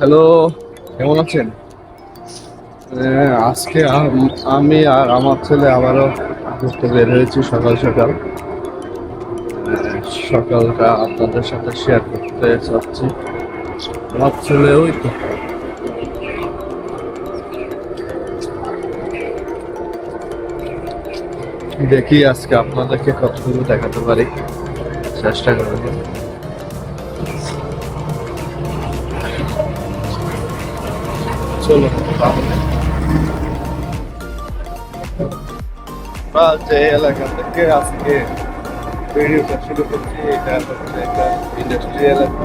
Hello, কেমন আছেন? আজকে আমি আর আমার ছেলে আবারও ঘুরতে বের হয়েছি সকাল সকাল। সকালটা আপনাদের সাথে শেয়ার করতে চাচ্ছি। আমার ছেলে ওই তো দেখি আজকে আপনাদেরকে কতটুকু দেখাতে পারি, চেষ্টা করব। চলো তাহলে। আমরা যে এলাকা থেকে আজকে ভিডিওটা শুরু করছি, এটা হচ্ছে একটা ইন্ডাস্ট্রিয়াল এলাকা।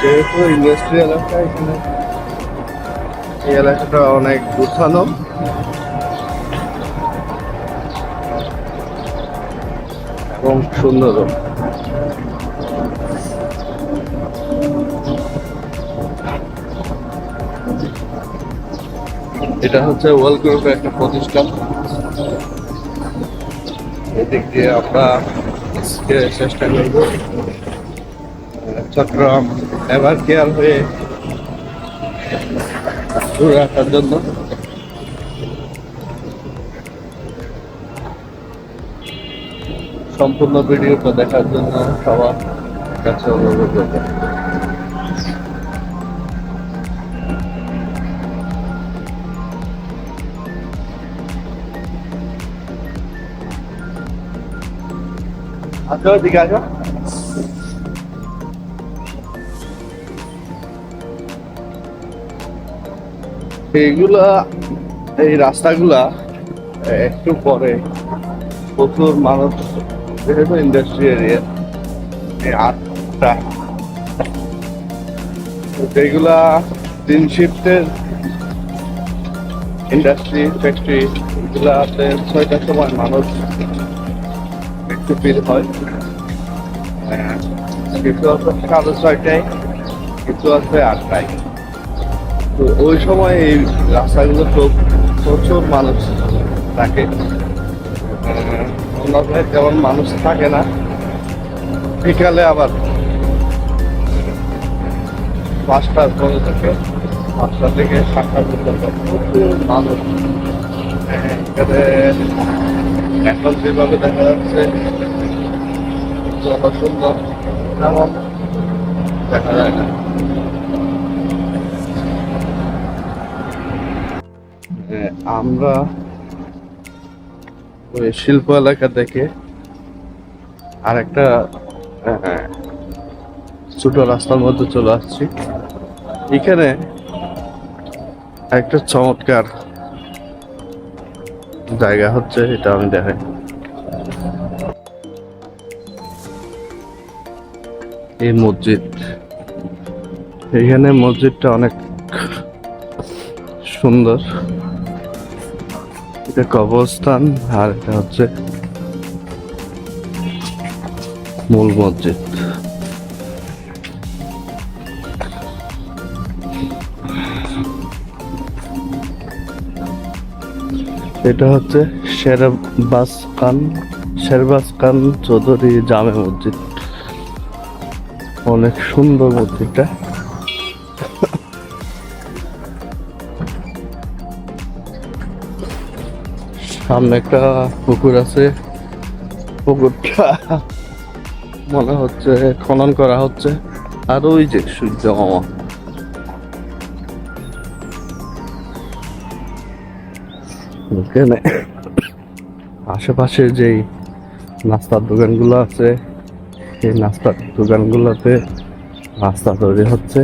যেহেতু ইন্ডাস্ট্রিয়াল এলাকা, এখানে এই এলাকাটা অনেক গুছানো এবং সুন্দর। এটা হচ্ছে ওয়ার্ল্ড গ্রুপের একটা প্রতিষ্ঠান। এদিক দিয়ে আমরা আজকে চেষ্টা করব চট্টগ্রাম এভার কেয়ার হয়ে ঘুরে আসার জন্য। সম্পূর্ণ ভিডিওটা দেখার জন্য সবার কাছে অনুরোধ করব। আসো, দিকে আসো। এইগুলা, এই রাস্তাগুলা একটু পরে প্রচুর মানুষ, যেহেতু ইন্ডাস্ট্রি এরিয়া, এই আটটা যেগুলা তিন শিফটের ইন্ডাস্ট্রি ফ্যাক্টরি, এগুলাতে 6টার সময় মানুষ একটু ভিড় হয়। কিছু আছে 6:30টায়, কিছু আছে 8টায়। তো ওই সময় এই রাস্তাগুলো তো প্রচুর মানুষ থাকে। অন্যভাবে তেমন মানুষ থাকে না। বিকালে আবার 5টার পরে থেকে, 5টা থেকে 7টা পর্যন্ত প্রচুর মানুষ। এখানে এখন যেভাবে দেখা যাচ্ছে জনসুন্দর তেমন দেখা যায় না। আমরা ওই শিল্প এলাকা থেকে আরেকটা ছোট রাস্তার মধ্যে চলে আসছি। এখানে একটা চমৎকার জায়গা হচ্ছে, এটা আমি দেখাই। এই মসজিদ, এইখানে মসজিদটা অনেক সুন্দর। এটা কবরস্থান আর এটা হচ্ছে মূল মসজিদ। এটা হচ্ছে শেরবাজ খান চৌধুরী জামে মসজিদ। অনেক সুন্দর মসজিদটা। সামনে একটা পুকুর আছে, পুকুরটা মনে হচ্ছে খনন করা হচ্ছে। আর ওই যে সূর্য মামা, এখানে আশেপাশে যেই নাস্তার দোকানগুলো আছে, এই নাস্তার দোকানগুলোতে নাস্তা তৈরি হচ্ছে।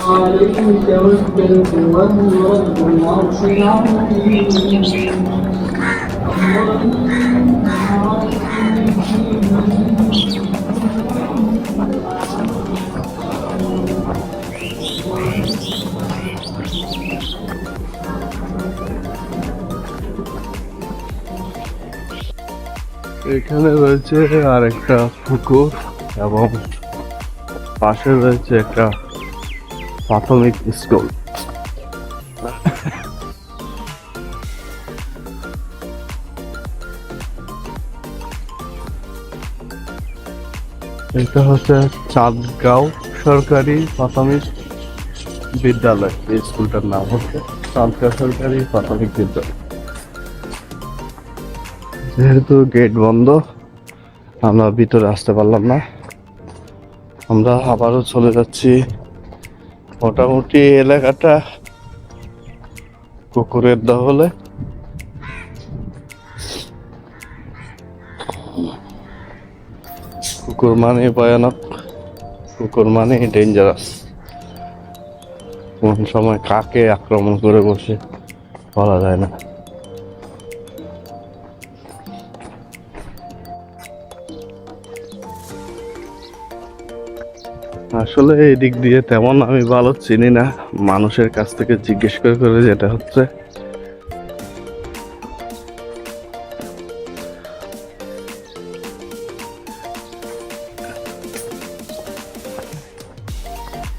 عليك توكلت وهو رب العرش العظيم. এখানে রয়েছে আর একটা পুকুর এবং পাশে রয়েছে একটা প্রাথমিক স্কুল। এটা হচ্ছে চাঁদগাঁও সরকারি প্রাথমিক বিদ্যালয়। এই স্কুলটার নাম হচ্ছে চাঁদগাঁও সরকারি প্রাথমিক বিদ্যালয়। যেহেতু গেট বন্ধ, আমরা ভিতরে আসতে পারলাম না। আমরা আবারও চলে যাচ্ছি। মোটামুটি এলাকাটা কুকুরের দখলে। কুকুর মানে ভয়ানক, কুকুর মানে ডেঞ্জারাস। কোন সময় কাকে আক্রমণ করে বসে বলা যায় না। আসলে এই দিক দিয়ে তেমন আমি ভালো চিনি না, মানুষের কাছ থেকে জিজ্ঞেস করে করে যেটা হচ্ছে।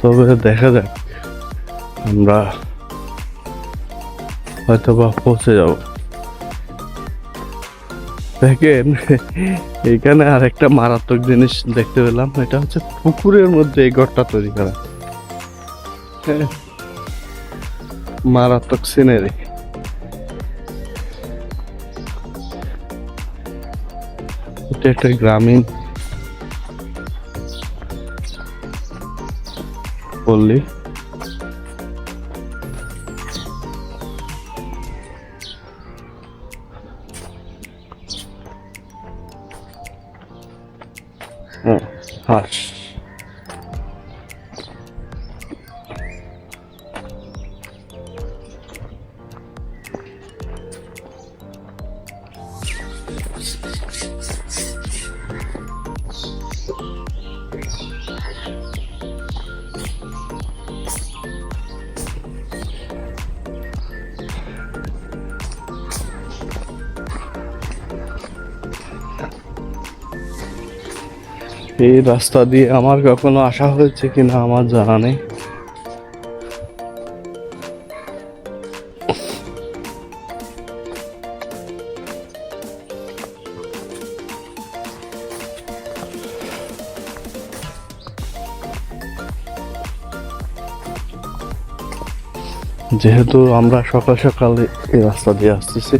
তবে দেখা যাক, আমরা হয়তো বা পৌঁছে যাব। দেখেন এখানে আর একটা মারাত্মক জিনিস দেখতে পেলাম, এটা হচ্ছে পুকুরের মধ্যে এই ঘরটা তৈরি করা। হ্যাঁ, মারাত্মক সিনারি। এটা একটা গ্রামীণ পল্লী। হাঁস। এই রাস্তা দিয়ে আমার কখনো আসা হয়েছে কিনা আমার জানা নেই। যেহেতু আমরা সকাল সকালে এই রাস্তা দিয়ে আসতেছি,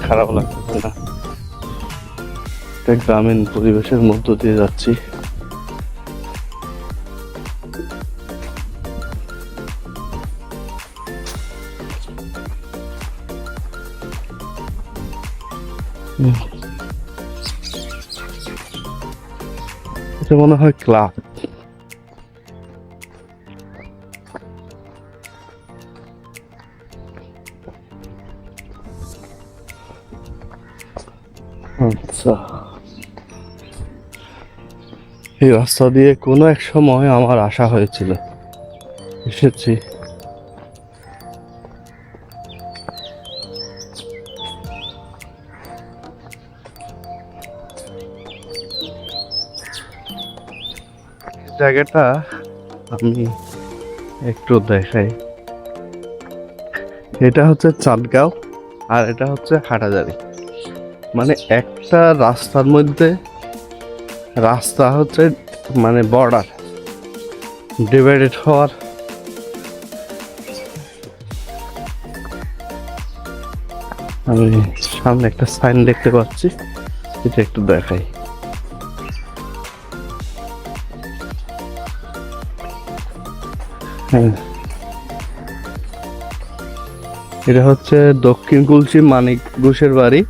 খারাপ লাগতেছে না। একটা গ্রামীণ পরিবেশের মধ্য দিয়ে যাচ্ছি। এটা মনে হয় ক্লাব। আচ্ছা, এই রাস্তা দিয়ে কোনো এক সময় আমার আসা হয়েছিল, এসেছি। জায়গাটা আমি একটু দেখাই। এটা হচ্ছে চাঁদগাঁও আর এটা হচ্ছে হাটাজারি। মানে একটা রাস্তার মধ্যে, রাস্তা হচ্ছে মানে বর্ডার ডিভাইডেড হওয়ার। আমি সামনে একটা সাইন দেখতে পাচ্ছি, এটা একটু দেখাই। হ্যাঁ, এটা হচ্ছে দক্ষিণ কুলসি মানিক ঘোষের বাড়ি।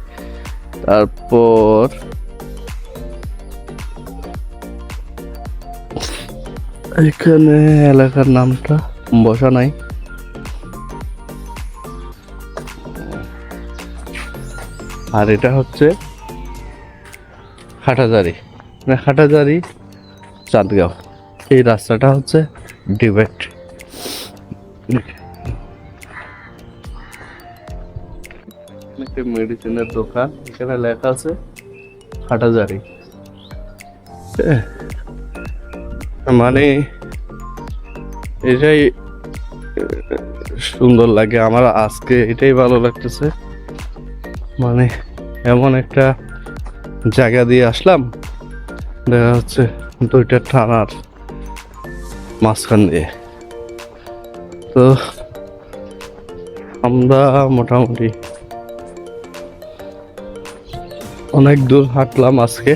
তারপর এখানে এলাকার নামটা বসা নাই। আর এটা হচ্ছে হাটাজারি, মানে হাটাজারি চাঁদগাঁও। এই রাস্তাটা হচ্ছে ডিভাইড। একটা মেডিসিনের দোকান, এখানে লেখা আছে হাটাজারি। মানে এটাই সুন্দর লাগে আমার, আজকে এটাই ভালো লাগতেছে। মানে এমন একটা জায়গা দিয়ে আসলাম, দেখা যাচ্ছে দুইটা থানার মাঝখান দিয়ে। তো আমরা মোটামুটি অনেক দূর হাঁটলাম আজকে।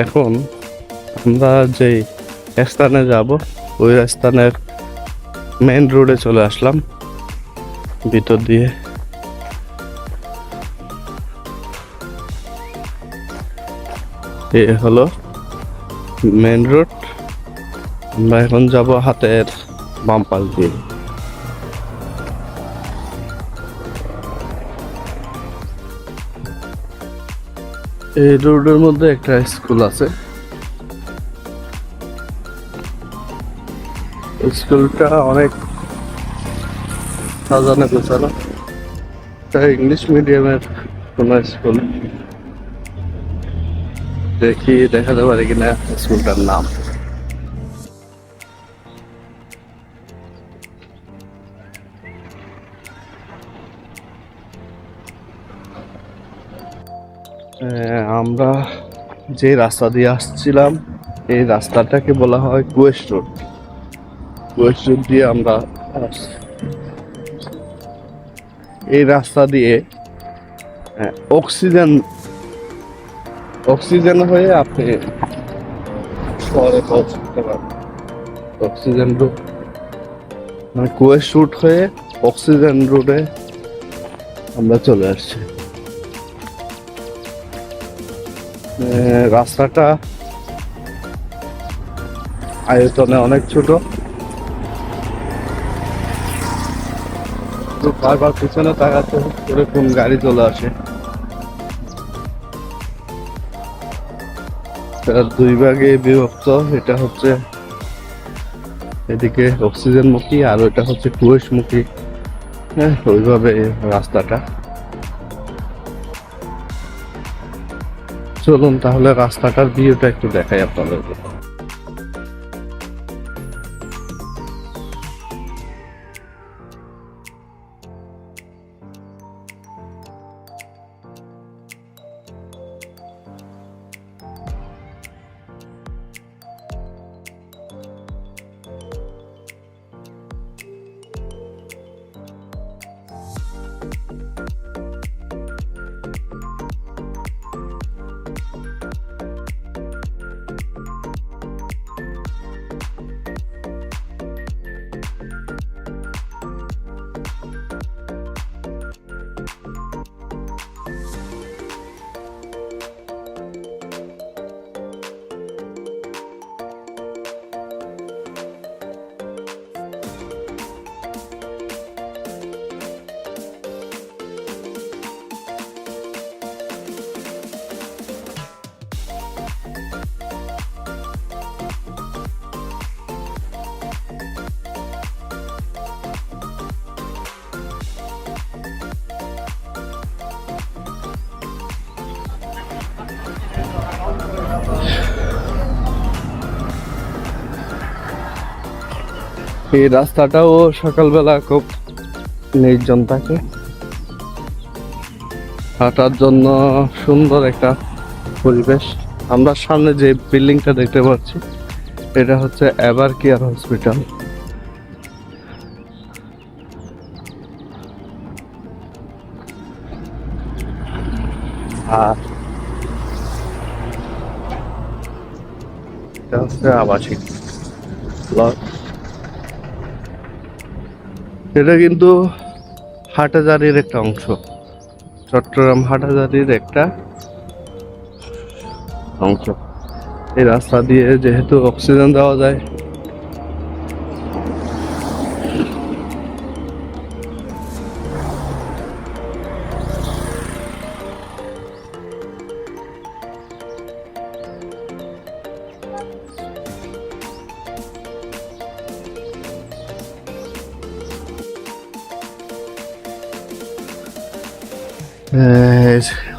এখন আমরা যে স্থানে যাব ওই স্থানের মেন রোডে চলে আসলাম ভিতর দিয়ে। এ হলো মেন রোড, আমরা এখন যাব হাতের বাম পাশ দিয়ে। এই রোডের মধ্যে একটা স্কুল আছে, স্কুলটা অনেক সাজানো গোছানো। এটা ইংলিশ মিডিয়ামের কোন স্কুল, দেখি দেখাতে পারি কিনা স্কুলটার নাম। আমরা যে রাস্তা দিয়ে আসছিলাম এই রাস্তাটাকে বলা হয় কুয়েস রোড। কুয়েস রোড দিয়ে আমরা আসছি। এই রাস্তা দিয়ে অক্সিজেন অক্সিজেন হয়ে আপনি শহরে পৌঁছতে পারবেন। অক্সিজেন রোড মানে কুয়েস রুট হয়ে অক্সিজেন রোডে আমরা চলে আসছি। রাস্তাটা আয়তনে অনেক ছোট, বারবার পিছনে তাকাতে করে কোন গাড়ি চলে আসে। দুই ভাগে বিভক্ত, এটা হচ্ছে এদিকে অক্সিজেন মুখী আর ওইটা হচ্ছে কুয়েস মুখী। হ্যাঁ, ওইভাবে রাস্তাটা। চলুন তাহলে রাস্তাটার ভিউটা একটু দেখাই আপনাদের। এই রাস্তাটাও সকালবেলা খুব নির্জন থাকে, হাঁটার জন্য সুন্দর একটা পরিবেশ। আমরা সামনে যে বিল্ডিংটা দেখতে পাচ্ছি এটা হচ্ছে এভার কেয়ার হসপিটাল। আর এটা হচ্ছে আবাসিক প্লট। এটা কিন্তু হাটাজারির একটা অংশ, চট্টগ্রাম হাটাজারির একটা অংশ। এই রাস্তা দিয়ে যেহেতু অক্সিজেন দেওয়া যায়,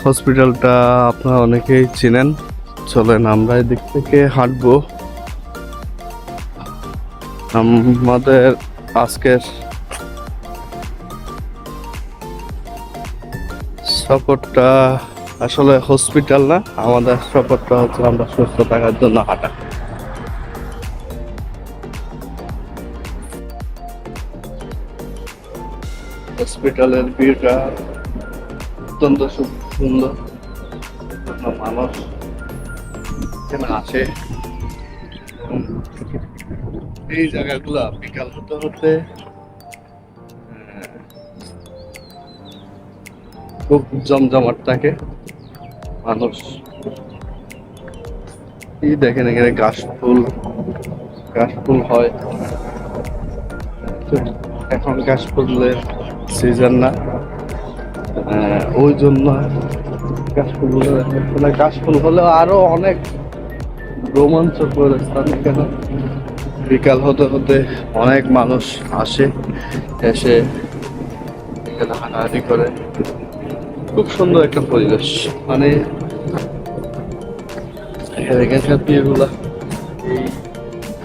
হসপিটালটা আপনারা অনেকেই চিনেন। চলেন আমরা এদিক থেকে হাঁটবো। আমাদের আজকের সফরটা আসলে হসপিটাল না, আমাদের সফরটা হচ্ছে আমরা সুস্থ থাকার জন্য হাঁটা। হসপিটালের ভিউটা অত্যন্ত সুন্দর, মানুষ এখানে আসে। এই জায়গাগুলা বিকাল হতে হতে খুব জমজমাট থাকে, মানুষ এই দেখেন এখানে কাশ ফুল হয়। এখন কাশ ফুলের সিজন না, ওই জন্য কাশ ফুল হলেও আরো অনেক রোমাঞ্চকর স্থান এখানে। বিকাল হতে হতে অনেক মানুষ আসে, এসে এখানে হাঁটাহাঁটি করে। খুব সুন্দর একটা পরিবেশ, মানে এখানকার বিয়েগুলা এই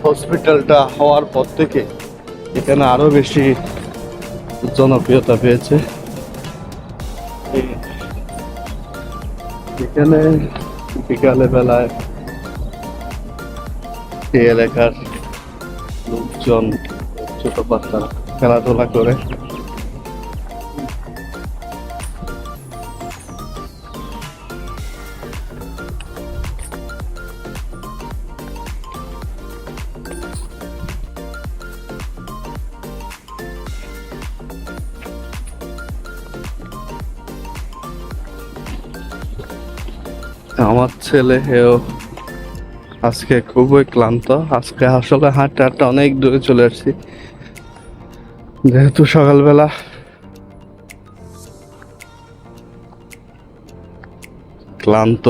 হসপিটালটা হওয়ার পর থেকে এখানে আরো বেশি জনপ্রিয়তা পেয়েছে। এখানে বিকালে বেলায় এই এলাকার লোকজন, ছোট বাচ্চারা খেলাধুলা করে। আমার ছেলে হেও আজকে খুবই ক্লান্ত। আজকে আসলে হাঁটতে হাঁটতে অনেক দূরে চলে আসছি, যেহেতু সকালবেলা ক্লান্ত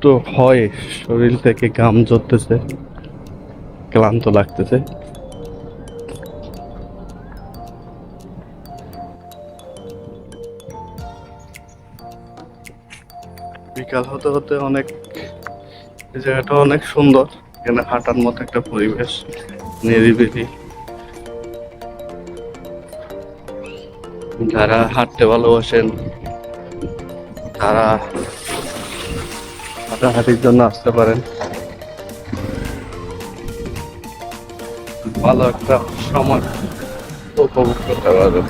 তো হয়, শরীর থেকে ঘাম ঝরতেছে, ক্লান্ত লাগতেছে। বিকাল হতে হতে অনেক, এই জায়গাটা অনেক সুন্দর, এখানে হাঁটার মতো একটা পরিবেশ, নিরিবিলি। যারা হাঁটতে ভালোবাসেন তারা হাঁটাহাঁটির জন্য আসতে পারেন, ভালো একটা সময় উপভোগ করতে পারবেন।